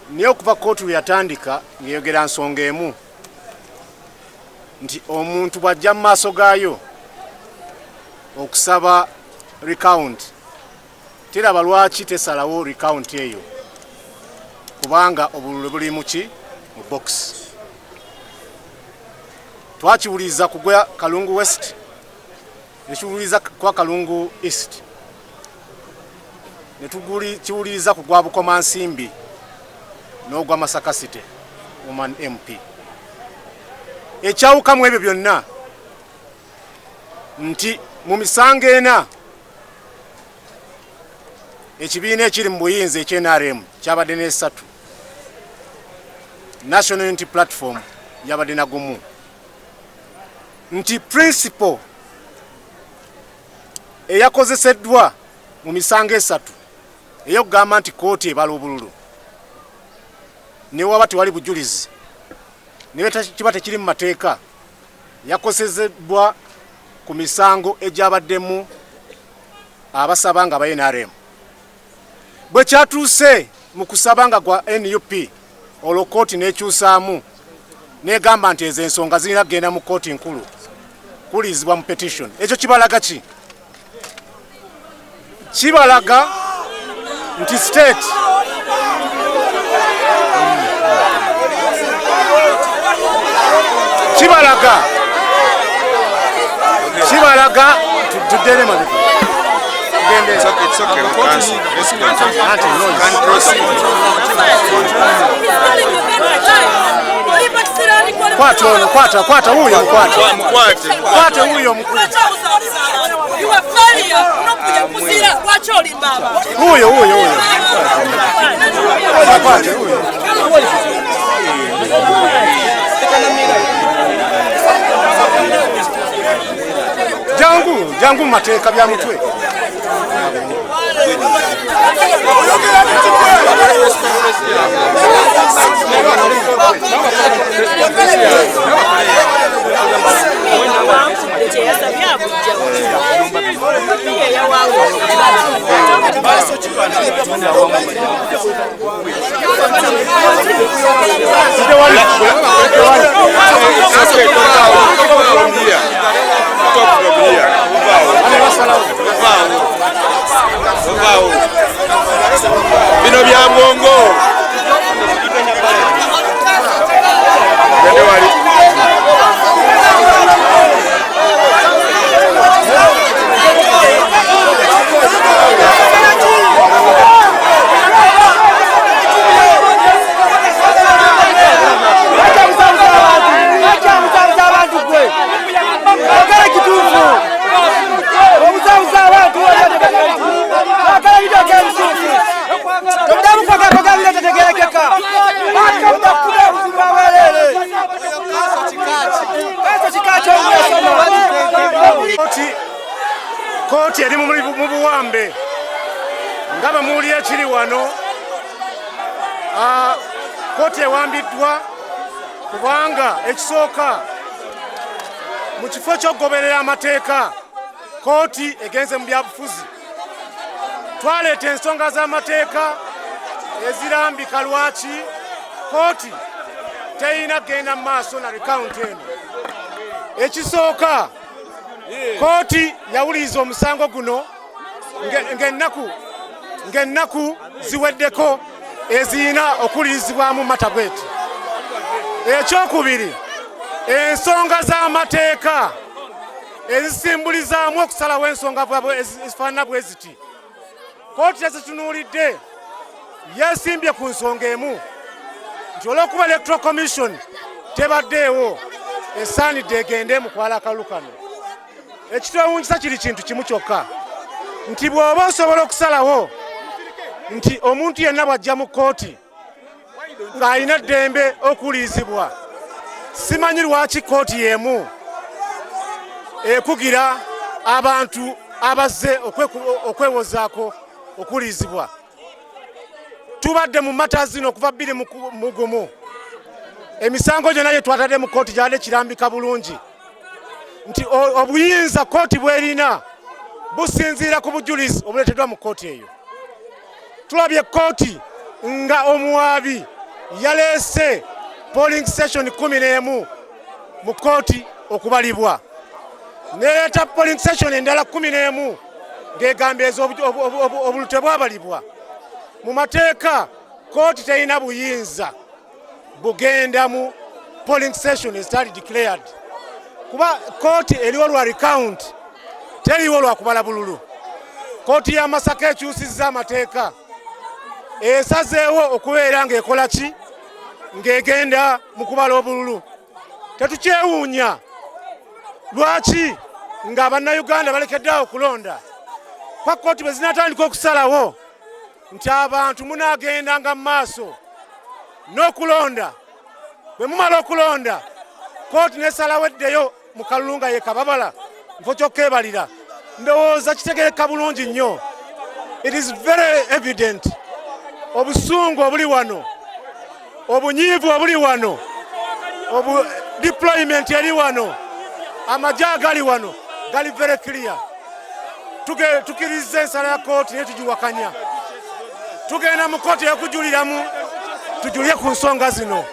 niyo okuva kootu yatandika ngeyogera nsonga emu nti omuntu bwajja mu maaso gaayo okusaba recount teraba lwaki tesalawo recount eyo kubanga obululu buli muki mu box twakiwuliza kugwa Kalungu West nekiwuliza kwa Kalungu East kiwuliza kugwa Bukoma Nsimbi n'ogwa Masaka City Woman MP ekyawukamu ebyo byonna nti mu misango ena ekibiina ekiri mu buyinza ekye-NRM kyabadde n'esatu National Unity Platform yabadde na gumu nti principle eyakozeseddwa mu misango esatu ey'okugamba nti kooti ebala obululu ne waba tewali bujulizi ne kiba tekiri mu mateeka yakozeseddwa ku misango egyabaddemu abasaba nga aba-NRM bwe kyatuuse mu kusaba nga gwa NUP olwo kooti n'ekyusaamu n'egamba nti ezo ensonga zirina kugenda mu kooti nkulu kulizibwa mu petition ekyo kibalaga ki kibalaga nti state kibalaga tudere mabiko It's okay. We can proceed. Kwata huyo kwata huyo mkuu huyo jangu mateeka bya mutwe Bino bya bongo kooti eri mu buwambe ngaba muuli ekiri wano kooti ewambiddwa kubanga ekisooka mu kifo ky'okugoberera amateeka kooti egenze mu byabufuzi twaleeta ensonga z'amateeka ezirambika lwaki kooti teyina kgenda mu maaso na recount eno ekisooka kooti yawuliriza omusango guno ng'ennaku ziweddeko ezirina okulirizibwamu matabweti ekyokubiri ensonga z'amateeka ezisimbulizaamu okusalawo ensonga ezifaanana bwe ziti kooti yazitunuulidde yeesimbye ku nsonga emu nti olw'okuba electoral commission tebaddeewo esaanidde egende mu kwala akalulu kano ekitwewuunyisa kiri kintu kimu kyokka nti bw'oba osobola okusalawo nti omuntu yenna bw'ajja mu kooti ng'alina ddembe okuwulirizibwa simanyi lwaki kooti y'emu ekugira abantu abazze okwewozaako okuwulirizibwa tubadde mu mata zino okuva 2 emisango gyonna gye twatadde mu kooti gyabadde kirambika bulungi nti obuyinza kooti bwerina businziira ku bujulizi obuleeteddwa mu kooti eyo tulabye kooti nga omuwaabi yaleese polling station 11 mu kooti okubalibwa, neeta polling station endala 11 ng'egambye obululu tebwabalibwa. Mu mateeka kooti terina buyinza bugenda mu polling station ezitali declared, kuba kooti eriwo lwa recount, teriwo lwa kubala bululu. Kooti ya Masaka ekyusizza amateeka, esazeewo okubeera ng'ekola ki, ng'egenda mu kubala obululu. Tetukyewuunya lwaki nga bannayuganda balekeddeawo okulonda, kwa kooti bwe zinatandika okusalawo nti abantu munaagendanga mu maaso n'okulonda. Bwe mumala okulonda, kooti nesalawo eddeyo mu kalulu nga ye kababala nfo kyokkebalira. Ndowooza kitegeeka bulungi nnyo. It is very evident obusungu obuli wano, obunyiivu obuli wano, deployment eri wano, amagye agali wano gali very clear. Tukiriza ensala ya kooti naye tugiwakanya. Tugenda mu kooti y'okujuliramu tujulye ku nsonga zino.